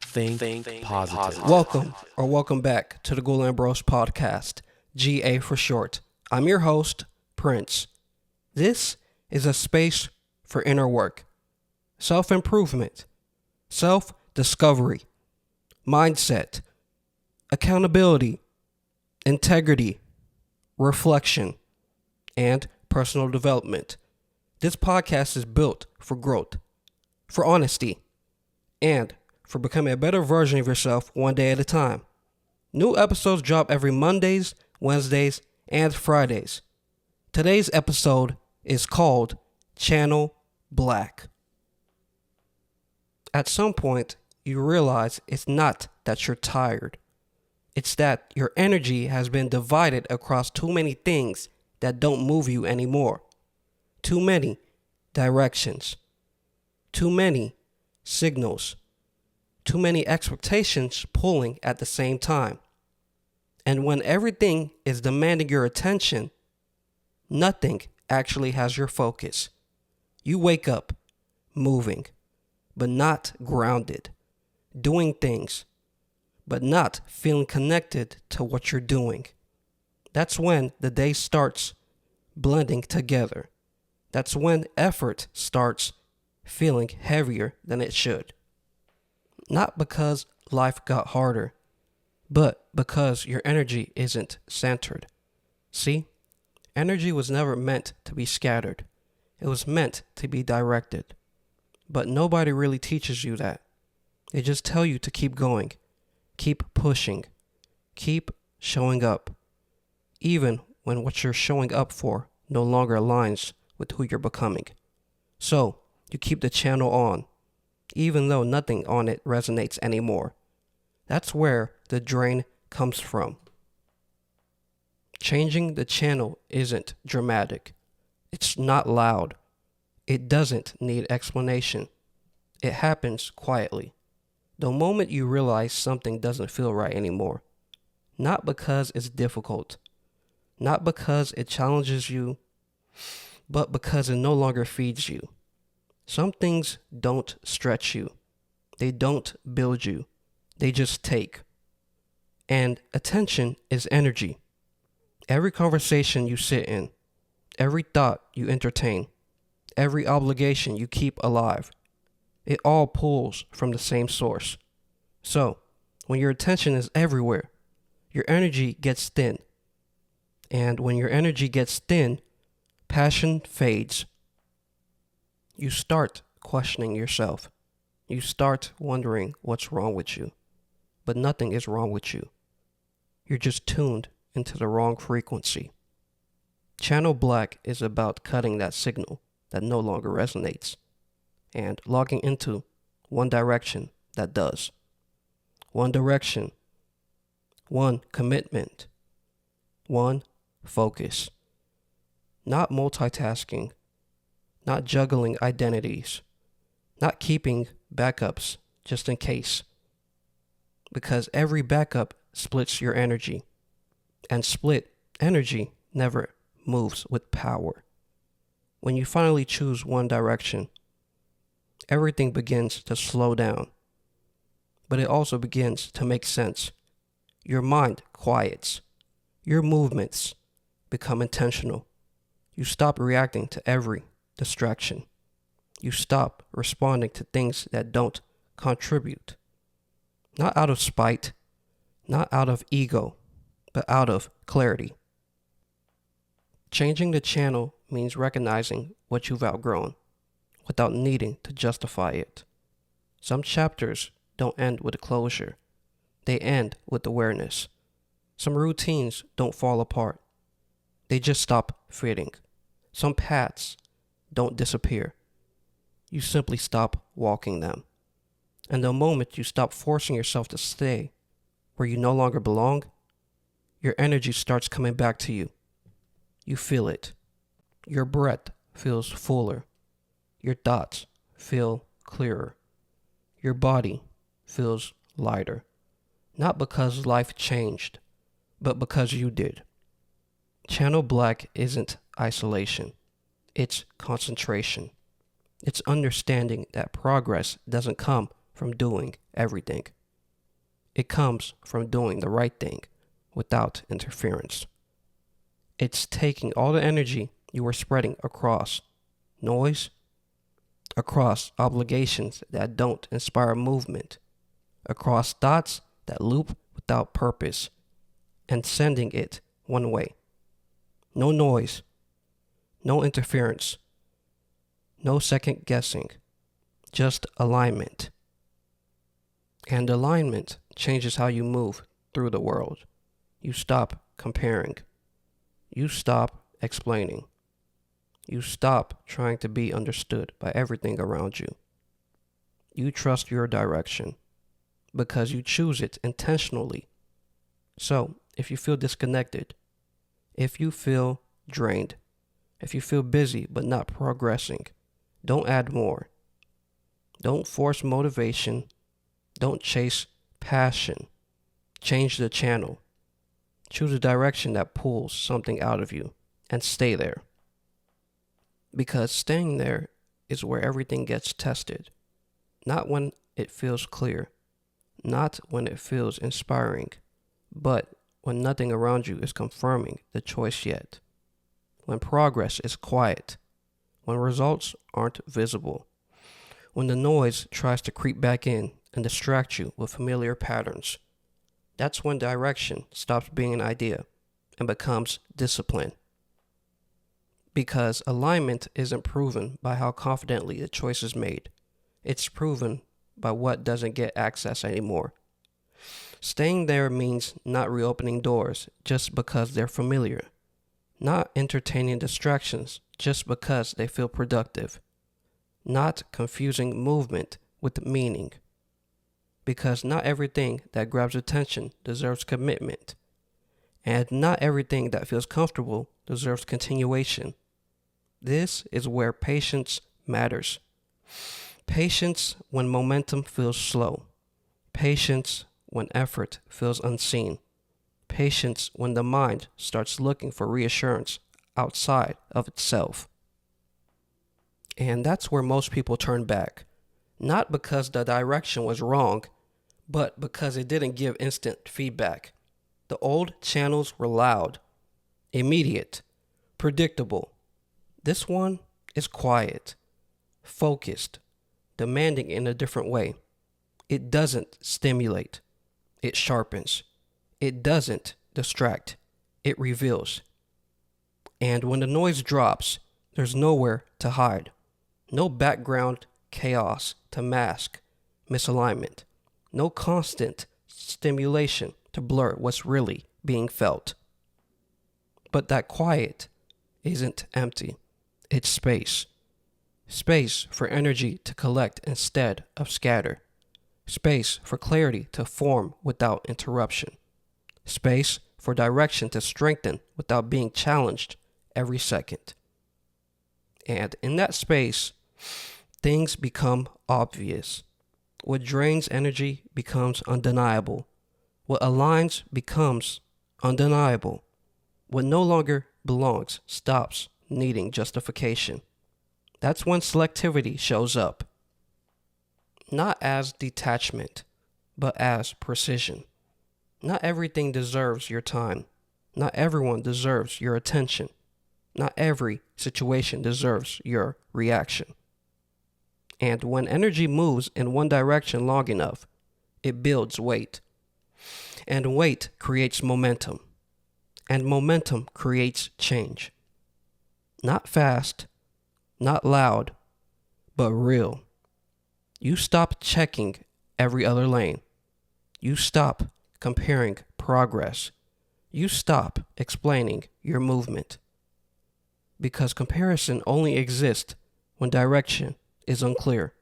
Think positive. Welcome back to the GHOUL-AMBROSE podcast, GA for short. I'm your host, Prince. This is a space for inner work, self-improvement, self-discovery, mindset, accountability, integrity, reflection, and personal development. This podcast is built for growth, for honesty, and for becoming a better version of yourself one day at a time. New episodes drop every Mondays, Wednesdays, and Fridays. Today's episode is called Channel Black. At some point, you realize it's not that you're tired. It's that your energy has been divided across too many things that don't move you anymore. Too many directions. Too many signals. Too many expectations pulling at the same time. And when everything is demanding your attention, nothing actually has your focus. You wake up moving, but not grounded, doing things, but not feeling connected to what you're doing. That's when the day starts blending together. That's when effort starts feeling heavier than it should. Not because life got harder, but because your energy isn't centered. See, energy was never meant to be scattered. It was meant to be directed. But nobody really teaches you that. They just tell you to keep going, keep pushing, keep showing up, even when what you're showing up for no longer aligns with who you're becoming. So, you keep the channel on, even though nothing on it resonates anymore. That's where the drain comes from. Changing the channel isn't dramatic. It's not loud. It doesn't need explanation. It happens quietly. The moment you realize something doesn't feel right anymore. Not because it's difficult. Not because it challenges you, but because it no longer feeds you. Some things don't stretch you. They don't build you. They just take. And attention is energy. Every conversation you sit in, every thought you entertain, every obligation you keep alive, it all pulls from the same source. So, when your attention is everywhere, your energy gets thin. And when your energy gets thin, passion fades. You start questioning yourself. You start wondering what's wrong with you. But nothing is wrong with you. You're just tuned into the wrong frequency. Channel Black is about cutting that signal that no longer resonates and logging into one direction that does. One direction. One commitment. One focus. Not multitasking. Not juggling identities, not keeping backups just in case. Because every backup splits your energy, and split energy never moves with power. When you finally choose one direction, everything begins to slow down, but it also begins to make sense. Your mind quiets, your movements become intentional. You stop reacting to every distraction. You stop responding to things that don't contribute. Not out of spite, not out of ego, but out of clarity. Changing the channel means recognizing what you've outgrown without needing to justify it. Some chapters don't end with closure. They end with awareness. Some routines don't fall apart. They just stop fitting. Some paths don't disappear. You simply stop walking them. And the moment you stop forcing yourself to stay where you no longer belong, your energy starts coming back to you. You feel it. Your breath feels fuller. Your thoughts feel clearer. Your body feels lighter. Not because life changed, but because you did. Channel Black isn't isolation. It's concentration. It's understanding that progress doesn't come from doing everything. It comes from doing the right thing without interference. It's taking all the energy you are spreading across noise, across obligations that don't inspire movement, across thoughts that loop without purpose, and sending it one way. No noise, no interference, no second guessing, just alignment. And alignment changes how you move through the world. You stop comparing. You stop explaining. You stop trying to be understood by everything around you. You trust your direction because you choose it intentionally. So, if you feel disconnected, if you feel drained, if you feel busy but not progressing, don't add more. Don't force motivation. Don't chase passion. Change the channel. Choose a direction that pulls something out of you and stay there. Because staying there is where everything gets tested. Not when it feels clear, not when it feels inspiring, but when nothing around you is confirming the choice yet. When progress is quiet, when results aren't visible, when the noise tries to creep back in and distract you with familiar patterns. That's when direction stops being an idea and becomes discipline. Because alignment isn't proven by how confidently the choice is made. It's proven by what doesn't get access anymore. Staying there means not reopening doors just because they're familiar. Not entertaining distractions just because they feel productive. Not confusing movement with meaning. Because not everything that grabs attention deserves commitment. And not everything that feels comfortable deserves continuation. This is where patience matters. Patience when momentum feels slow. Patience when effort feels unseen. Patience when the mind starts looking for reassurance outside of itself. And that's where most people turn back. Not because the direction was wrong, but because it didn't give instant feedback. The old channels were loud, immediate, predictable. This one is quiet, focused, demanding in a different way. It doesn't stimulate, it sharpens. It doesn't distract, it reveals. And when the noise drops, there's nowhere to hide. No background chaos to mask misalignment. No constant stimulation to blur what's really being felt. But that quiet isn't empty. It's space. Space for energy to collect instead of scatter. Space for clarity to form without interruption. Space for direction to strengthen without being challenged every second. And in that space, things become obvious. What drains energy becomes undeniable. What aligns becomes undeniable. What no longer belongs stops needing justification. That's when selectivity shows up. Not as detachment, but as precision. Not everything deserves your time. Not everyone deserves your attention. Not every situation deserves your reaction. And when energy moves in one direction long enough, it builds weight. And weight creates momentum. And momentum creates change. Not fast, not loud, but real. You stop checking every other lane. You stop comparing progress. You stop explaining your movement. Because comparison only exists when direction is unclear.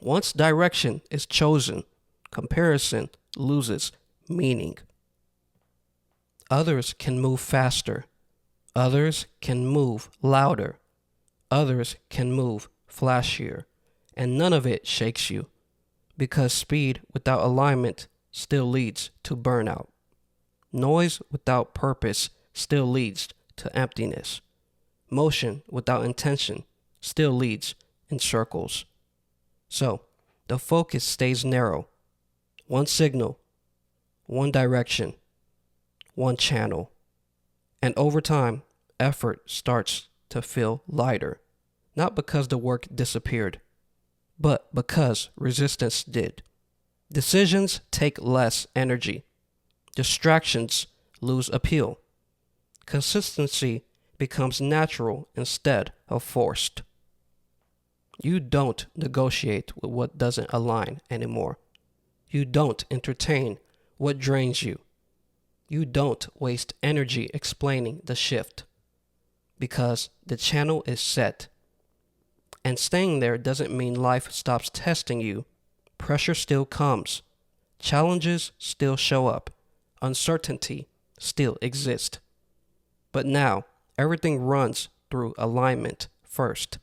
Once direction is chosen, comparison loses meaning. Others can move faster. Others can move louder. Others can move flashier. And none of it shakes you, because speed without alignment still leads to burnout. Noise without purpose still leads to emptiness. Motion without intention still leads in circles. So, the focus stays narrow. One signal, one direction, one channel. And over time, effort starts to feel lighter. Not because the work disappeared, but because resistance did. Decisions take less energy. Distractions lose appeal. Consistency becomes natural instead of forced. You don't negotiate with what doesn't align anymore. You don't entertain what drains you. You don't waste energy explaining the shift because the channel is set. And staying there doesn't mean life stops testing you. Pressure still comes. Challenges still show up. Uncertainty still exists. But now, everything runs through alignment first.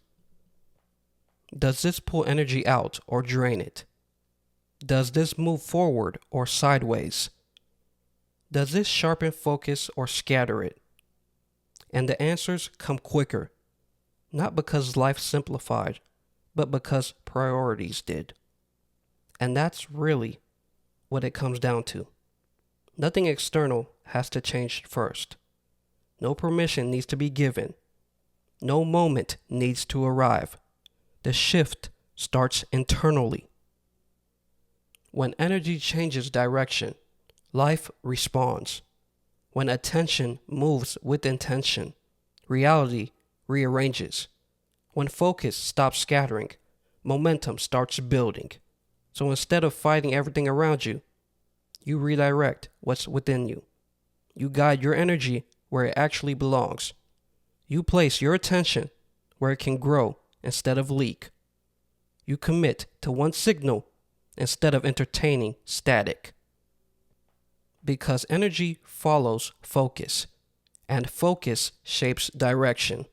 Does this pull energy out or drain it? Does this move forward or sideways? Does this sharpen focus or scatter it? And the answers come quicker, not because life simplified, but because priorities did. And that's really what it comes down to. Nothing external has to change first. No permission needs to be given. No moment needs to arrive. The shift starts internally. When energy changes direction, life responds. When attention moves with intention, reality rearranges. When focus stops scattering, momentum starts building. So instead of fighting everything around you, you redirect what's within you. You guide your energy where it actually belongs. You place your attention where it can grow instead of leak. You commit to one signal instead of entertaining static. Because energy follows focus, and focus shapes direction,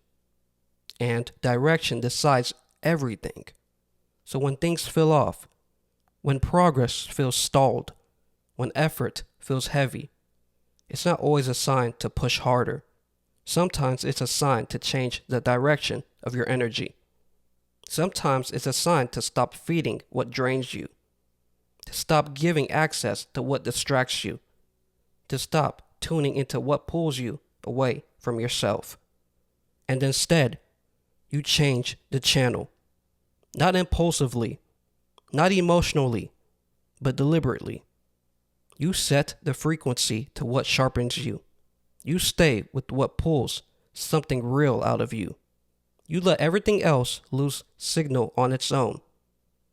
and direction decides everything. So when things feel off, when progress feels stalled, when effort feels heavy, it's not always a sign to push harder. Sometimes it's a sign to change the direction of your energy. Sometimes it's a sign to stop feeding what drains you, to stop giving access to what distracts you, to stop tuning into what pulls you away from yourself. And instead, you change the channel. Not impulsively, not emotionally, but deliberately. You set the frequency to what sharpens you. You stay with what pulls something real out of you. You let everything else lose signal on its own.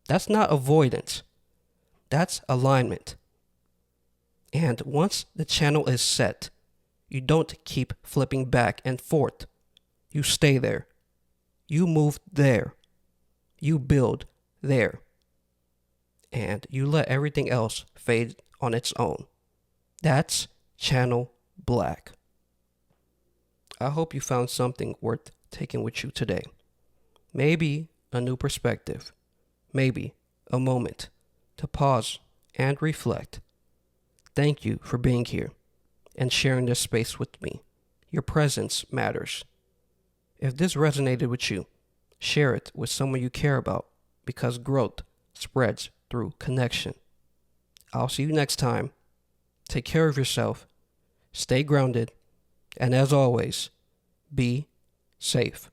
That's not avoidance. That's alignment. And once the channel is set, you don't keep flipping back and forth. You stay there. You move there. You build there. And you let everything else fade on its own. That's channel black. I hope you found something worth taking with you today. Maybe a new perspective. Maybe a moment to pause and reflect. Thank you for being here and sharing this space with me. Your presence matters. If this resonated with you, share it with someone you care about because growth spreads through connection. I'll see you next time. Take care of yourself, stay grounded, and as always, be safe.